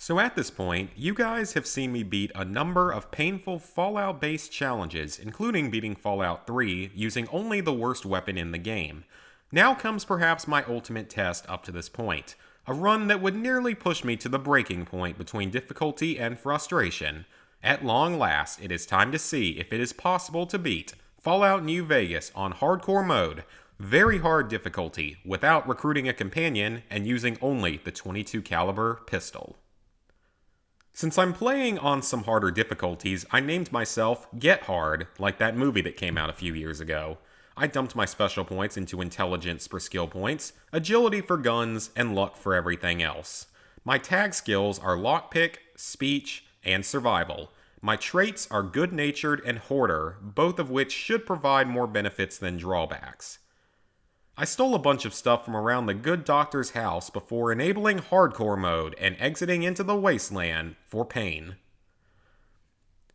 So at this point, you guys have seen me beat a number of painful Fallout-based challenges, including beating Fallout 3 using only the worst weapon in the game. Now comes perhaps my ultimate test up to this point, a run that would nearly push me to the breaking point between difficulty and frustration. At long last, it is time to see if it is possible to beat Fallout New Vegas on hardcore mode, very hard difficulty, without recruiting a companion and using only the .22 caliber pistol. Since I'm playing on some harder difficulties, I named myself Get Hard, like that movie that came out a few years ago. I dumped my special points into intelligence for skill points, agility for guns, and luck for everything else. My tag skills are lockpick, speech, and survival. My traits are good-natured and hoarder, both of which should provide more benefits than drawbacks. I stole a bunch of stuff from around the good doctor's house before enabling hardcore mode and exiting into the wasteland for pain.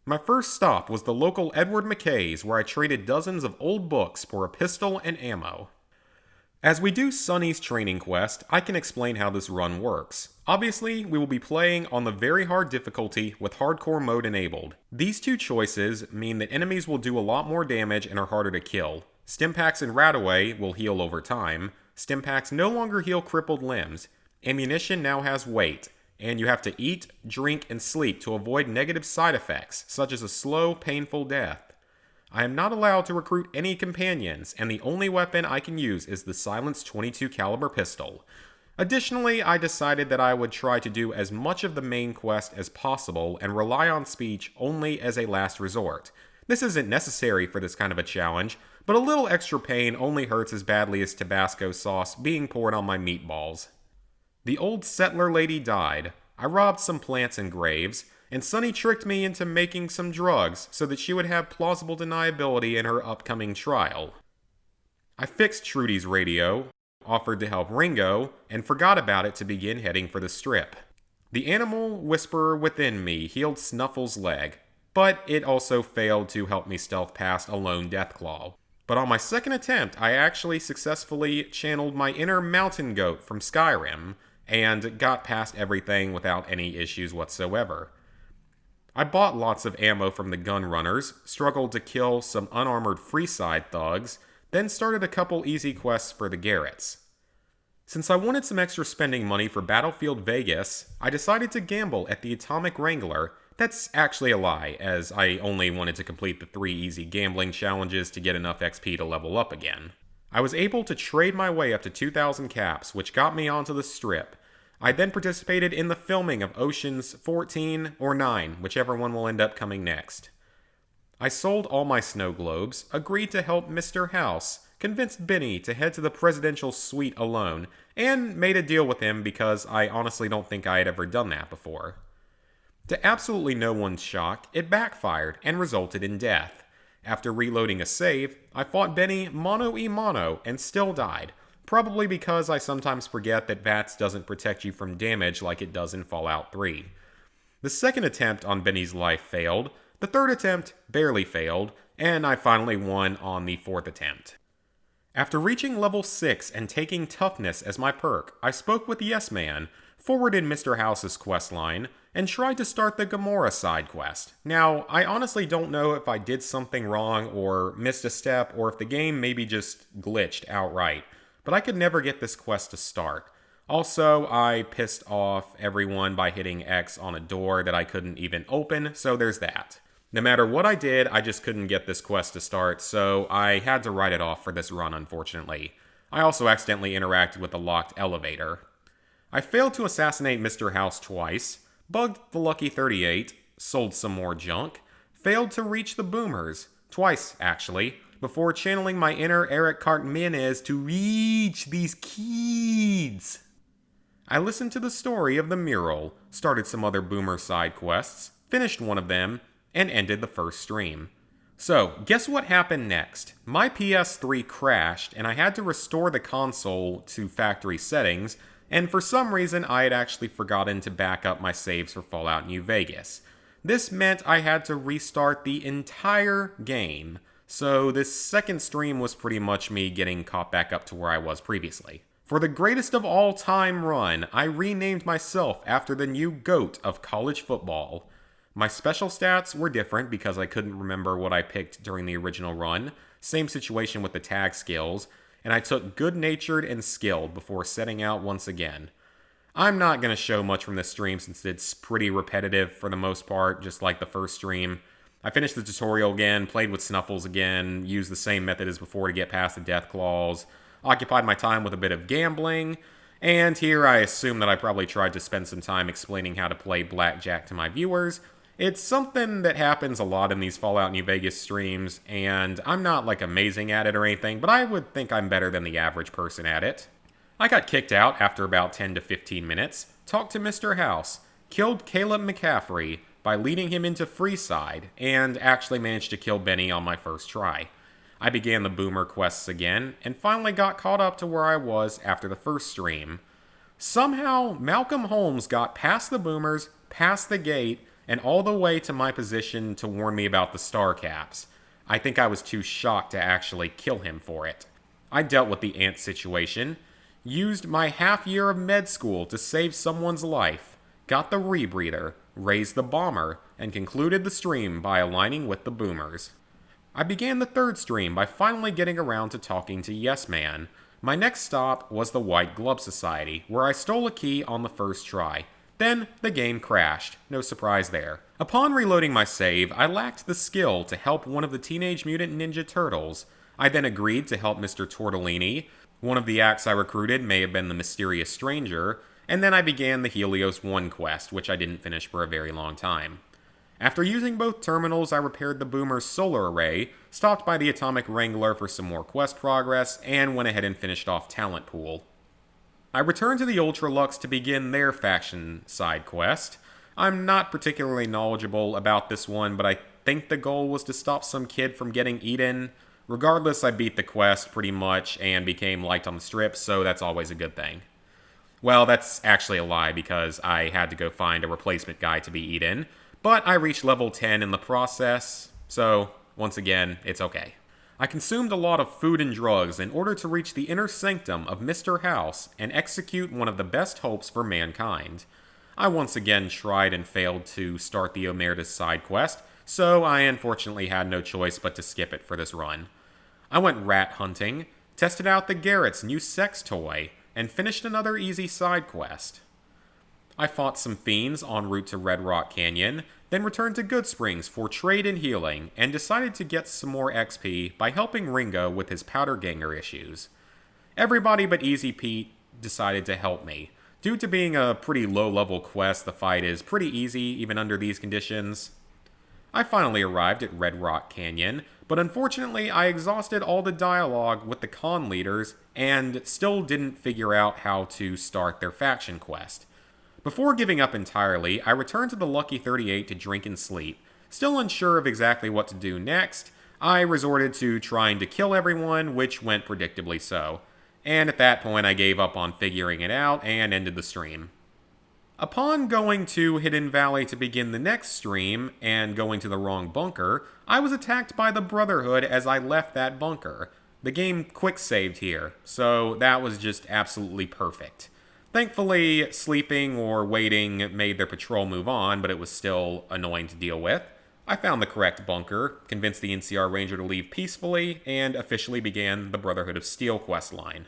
My first stop was the local Edward McKay's, where I traded dozens of old books for a pistol and ammo. As we do Sonny's training quest, I can explain how this run works. Obviously, we will be playing on the very hard difficulty with hardcore mode enabled. These two choices mean that enemies will do a lot more damage and are harder to kill. Stimpaks and Radaway will heal over time. Stimpaks no longer heal crippled limbs. Ammunition now has weight, and you have to eat, drink, and sleep to avoid negative side effects, such as a slow, painful death. I am not allowed to recruit any companions, and the only weapon I can use is the silenced .22 caliber pistol. Additionally, I decided that I would try to do as much of the main quest as possible and rely on speech only as a last resort. This isn't necessary for this kind of a challenge, but a little extra pain only hurts as badly as Tabasco sauce being poured on my meatballs. The old settler lady died. I robbed some plants and graves, and Sunny tricked me into making some drugs so that she would have plausible deniability in her upcoming trial. I fixed Trudy's radio, offered to help Ringo, and forgot about it to begin heading for the strip. The animal whisperer within me healed Snuffle's leg, but it also failed to help me stealth past a lone Deathclaw. But on my second attempt, I actually successfully channeled my inner mountain goat from Skyrim, and got past everything without any issues whatsoever. I bought lots of ammo from the gun runners, struggled to kill some unarmored Freeside thugs, then started a couple easy quests for the Garretts. Since I wanted some extra spending money for Battlefield Vegas, I decided to gamble at the Atomic Wrangler. That's actually a lie, as I only wanted to complete the 3 easy gambling challenges to get enough XP to level up again. I was able to trade my way up to 2,000 caps, which got me onto the strip. I then participated in the filming of Oceans 14 or 9, whichever one will end up coming next. I sold all my snow globes, agreed to help Mr. House, convinced Benny to head to the presidential suite alone, and made a deal with him because I honestly don't think I had ever done that before. To absolutely no one's shock, it backfired and resulted in death. After reloading a save, I fought Benny mano-a-mano and still died, probably because I sometimes forget that VATS doesn't protect you from damage like it does in Fallout 3. The second attempt on Benny's life failed, the third attempt barely failed, and I finally won on the fourth attempt. After reaching level 6 and taking toughness as my perk, I spoke with Yes Man, forwarded Mr. House's questline, and tried to start the Gamora side quest. Now, I honestly don't know if I did something wrong or missed a step or if the game maybe just glitched outright, but I could never get this quest to start. Also, I pissed off everyone by hitting X on a door that I couldn't even open, so there's that. No matter what I did, I just couldn't get this quest to start, so I had to write it off for this run, unfortunately. I also accidentally interacted with the locked elevator. I failed to assassinate Mr. House twice, bugged the Lucky 38, sold some more junk, failed to reach the boomers, twice actually, before channeling my inner Eric Cartmanez to reach these kids. I listened to the story of the mural, started some other boomer side quests, finished one of them, and ended the first stream. So, guess what happened next? My PS3 crashed, and I had to restore the console to factory settings, and for some reason I had actually forgotten to back up my saves for Fallout New Vegas. This meant I had to restart the entire game, so this second stream was pretty much me getting caught back up to where I was previously. For the greatest of all time run, I renamed myself after the new GOAT of college football. My special stats were different because I couldn't remember what I picked during the original run. Same situation with the tag skills, and I took good-natured and skilled before setting out once again. I'm not going to show much from this stream since it's pretty repetitive for the most part, just like the first stream. I finished the tutorial again, played with Snuffles again, used the same method as before to get past the death claws, occupied my time with a bit of gambling, and here I assume that I probably tried to spend some time explaining how to play blackjack to my viewers. It's something that happens a lot in these Fallout New Vegas streams, and I'm not like amazing at it or anything, but I would think I'm better than the average person at it. I got kicked out after about 10 to 15 minutes, talked to Mr. House, killed Caleb McCaffrey by leading him into Freeside, and actually managed to kill Benny on my first try. I began the Boomer quests again, and finally got caught up to where I was after the first stream. Somehow, Malcolm Holmes got past the Boomers, past the gate, and all the way to my position to warn me about the star caps. I think I was too shocked to actually kill him for it. I dealt with the ant situation, used my half year of med school to save someone's life, got the rebreather, raised the bomber, and concluded the stream by aligning with the Boomers. I began the third stream by finally getting around to talking to Yes Man. My next stop was the White Glove Society, where I stole a key on the first try. Then, the game crashed. No surprise there. Upon reloading my save, I lacked the skill to help one of the Teenage Mutant Ninja Turtles. I then agreed to help Mr. Tortellini. One of the acts I recruited may have been the Mysterious Stranger, and then I began the Helios 1 quest, which I didn't finish for a very long time. After using both terminals, I repaired the Boomer's solar array, stopped by the Atomic Wrangler for some more quest progress, and went ahead and finished off Talent Pool. I returned to the Ultralux to begin their faction side quest. I'm not particularly knowledgeable about this one, but I think the goal was to stop some kid from getting eaten. Regardless, I beat the quest pretty much and became liked on the strip, so that's always a good thing. Well, that's actually a lie because I had to go find a replacement guy to be eaten, but I reached level 10 in the process, so once again, it's okay. I consumed a lot of food and drugs in order to reach the inner sanctum of Mr. House and execute one of the best hopes for mankind. I once again tried and failed to start the Omerta's side quest, so I unfortunately had no choice but to skip it for this run. I went rat hunting, tested out the Garrett's new sex toy, and finished another easy side quest. I fought some fiends en route to Red Rock Canyon, then returned to Good Springs for trade and healing, and decided to get some more XP by helping Ringo with his powder ganger issues. Everybody but Easy Pete decided to help me. Due to being a pretty low-level quest, the fight is pretty easy even under these conditions. I finally arrived at Red Rock Canyon, but unfortunately I exhausted all the dialogue with the con leaders and still didn't figure out how to start their faction quest. Before giving up entirely, I returned to the Lucky 38 to drink and sleep. Still unsure of exactly what to do next, I resorted to trying to kill everyone, which went predictably so. And at that point I gave up on figuring it out and ended the stream. Upon going to Hidden Valley to begin the next stream, and going to the wrong bunker, I was attacked by the Brotherhood as I left that bunker. The game quick-saved here, so that was just absolutely perfect. Thankfully, sleeping or waiting made their patrol move on, but it was still annoying to deal with. I found the correct bunker, convinced the NCR Ranger to leave peacefully, and officially began the Brotherhood of Steel questline.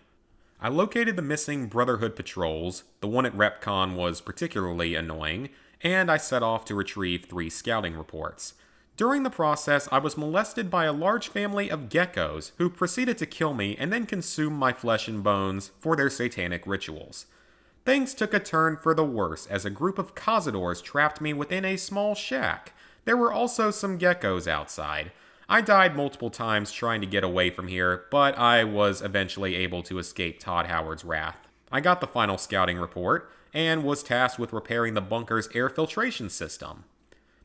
I located the missing Brotherhood patrols, the one at RepCon was particularly annoying, and I set off to retrieve 3 scouting reports. During the process, I was molested by a large family of geckos who proceeded to kill me and then consume my flesh and bones for their satanic rituals. Things took a turn for the worse as a group of cazadors trapped me within a small shack. There were also some geckos outside. I died multiple times trying to get away from here, but I was eventually able to escape Todd Howard's wrath. I got the final scouting report, and was tasked with repairing the bunker's air filtration system.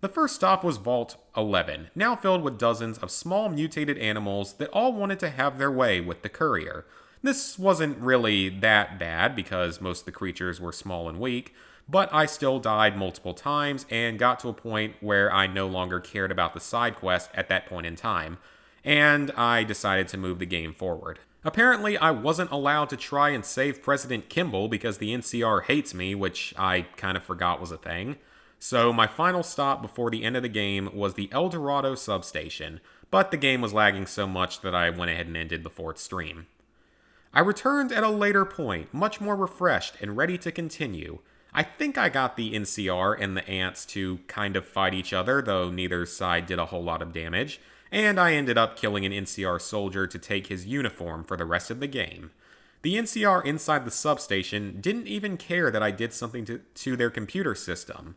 The first stop was Vault 11, now filled with dozens of small mutated animals that all wanted to have their way with the courier. This wasn't really that bad because most of the creatures were small and weak, but I still died multiple times and got to a point where I no longer cared about the side quest at that point in time, and I decided to move the game forward. Apparently, I wasn't allowed to try and save President Kimball because the NCR hates me, which I kind of forgot was a thing. So my final stop before the end of the game was the El Dorado substation, but the game was lagging so much that I went ahead and ended before its stream. I returned at a later point, much more refreshed and ready to continue. I think I got the NCR and the ants to kind of fight each other, though neither side did a whole lot of damage, and I ended up killing an NCR soldier to take his uniform for the rest of the game. The NCR inside the substation didn't even care that I did something to their computer system.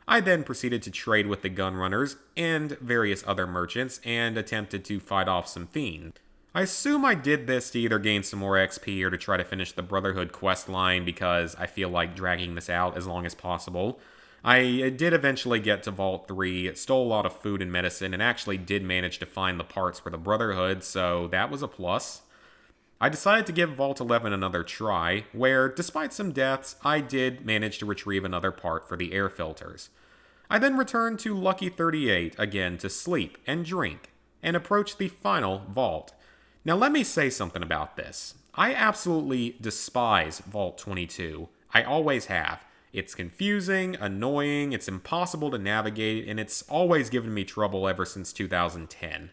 I then proceeded to trade with the gunrunners and various other merchants and attempted to fight off some fiends. I assume I did this to either gain some more XP or to try to finish the Brotherhood quest line because I feel like dragging this out as long as possible. I did eventually get to Vault 3, stole a lot of food and medicine, and actually did manage to find the parts for the Brotherhood, so that was a plus. I decided to give Vault 11 another try, where, despite some deaths, I did manage to retrieve another part for the air filters. I then returned to Lucky 38 again to sleep and drink, and approached the final vault. Now let me say something about this. I absolutely despise Vault 22. I always have. It's confusing, annoying, it's impossible to navigate, and it's always given me trouble ever since 2010.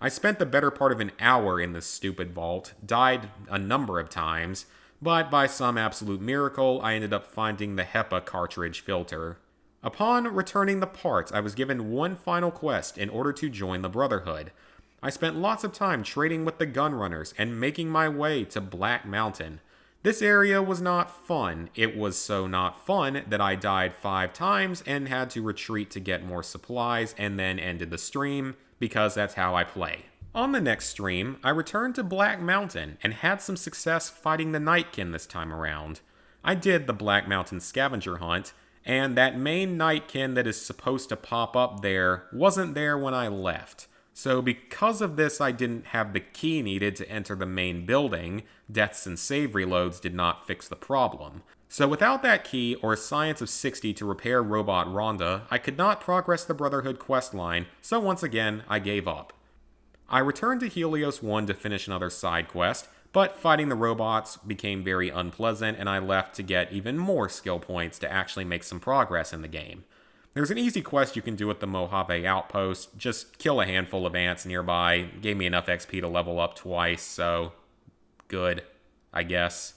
I spent the better part of an hour in this stupid vault, died a number of times, but by some absolute miracle, I ended up finding the HEPA cartridge filter. Upon returning the parts, I was given one final quest in order to join the Brotherhood. I spent lots of time trading with the gunrunners and making my way to Black Mountain. This area was not fun. It was so not fun that I died 5 times and had to retreat to get more supplies and then ended the stream, because that's how I play. On the next stream, I returned to Black Mountain and had some success fighting the Nightkin this time around. I did the Black Mountain scavenger hunt, and that main Nightkin that is supposed to pop up there wasn't there when I left. So because of this, I didn't have the key needed to enter the main building. Deaths and save reloads did not fix the problem. So without that key, or a science of 60 to repair Robot Rhonda, I could not progress the Brotherhood questline, so once again, I gave up. I returned to Helios 1 to finish another side quest, but fighting the robots became very unpleasant, and I left to get even more skill points to actually make some progress in the game. There's an easy quest you can do at the Mojave Outpost. Just kill a handful of ants nearby. Gave me enough XP to level up twice, so good, I guess.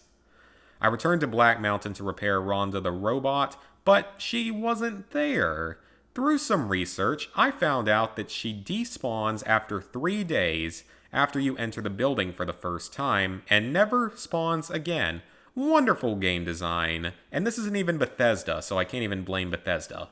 I returned to Black Mountain to repair Rhonda the robot, but she wasn't there. Through some research, I found out that she despawns after 3 days after you enter the building for the first time, and never spawns again. Wonderful game design. And this isn't even Bethesda, so I can't even blame Bethesda.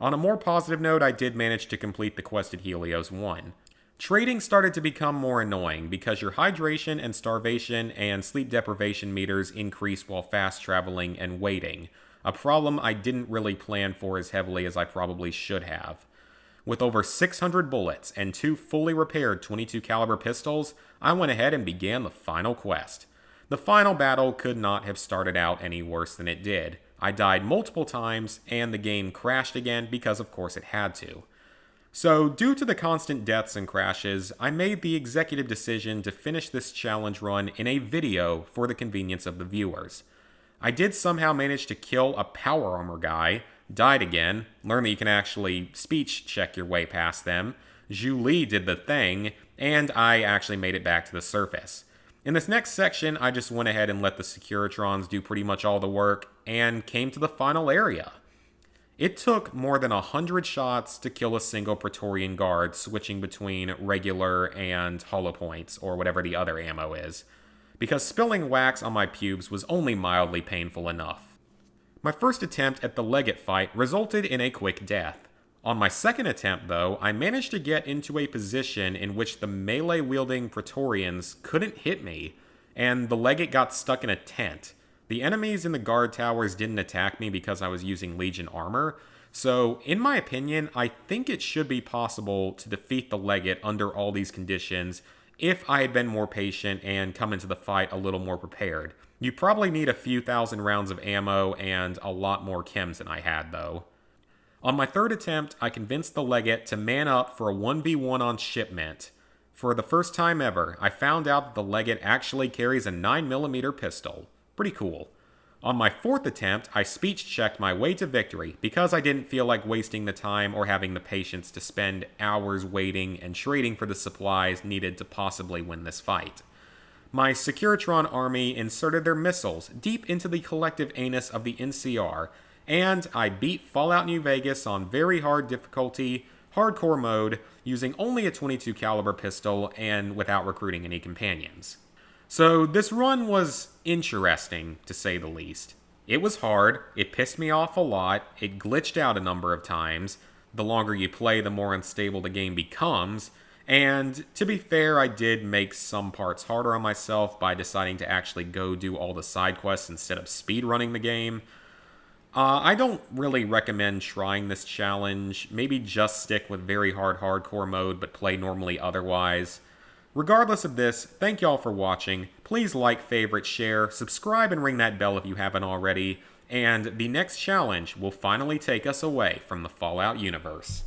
On a more positive note, I did manage to complete the quest at Helios 1. Trading started to become more annoying because your hydration and starvation and sleep deprivation meters increase while fast traveling and waiting, a problem I didn't really plan for as heavily as I probably should have. With over 600 bullets and 2 fully repaired 22 caliber pistols, I went ahead and began the final quest. The final battle could not have started out any worse than it did. I died multiple times, and the game crashed again because of course it had to. So, due to the constant deaths and crashes, I made the executive decision to finish this challenge run in a video for the convenience of the viewers. I did somehow manage to kill a power armor guy, died again, learned that you can actually speech check your way past them, Julie did the thing, and I actually made it back to the surface. In this next section, I just went ahead and let the Securitrons do pretty much all the work, and came to the final area. It took more than 100 shots to kill a single Praetorian guard, switching between regular and hollow points, or whatever the other ammo is, because spilling wax on my pubes was only mildly painful enough. My first attempt at the Legate fight resulted in a quick death. On my second attempt, though, I managed to get into a position in which the melee-wielding Praetorians couldn't hit me, and the Legate got stuck in a tent. The enemies in the guard towers didn't attack me because I was using Legion armor, so in my opinion, I think it should be possible to defeat the Legate under all these conditions if I had been more patient and come into the fight a little more prepared. You probably need a few thousand rounds of ammo and a lot more chems than I had, though. On my third attempt, I convinced the Legate to man up for a 1v1 on shipment. For the first time ever, I found out that the Leggett actually carries a 9mm pistol. Pretty cool. On my 4th attempt, I speech checked my way to victory because I didn't feel like wasting the time or having the patience to spend hours waiting and trading for the supplies needed to possibly win this fight. My Securitron army inserted their missiles deep into the collective anus of the NCR, and I beat Fallout New Vegas on very hard difficulty, hardcore mode, using only a .22 caliber pistol and without recruiting any companions. So this run was interesting, to say the least. It was hard, it pissed me off a lot, it glitched out a number of times. The longer you play, the more unstable the game becomes. And to be fair, I did make some parts harder on myself by deciding to actually go do all the side quests instead of speedrunning the game. I don't really recommend trying this challenge. Maybe just stick with very hard hardcore mode, but play normally otherwise. Regardless of this, thank y'all for watching. Please like, favorite, share, subscribe, and ring that bell if you haven't already. And the next challenge will finally take us away from the Fallout universe.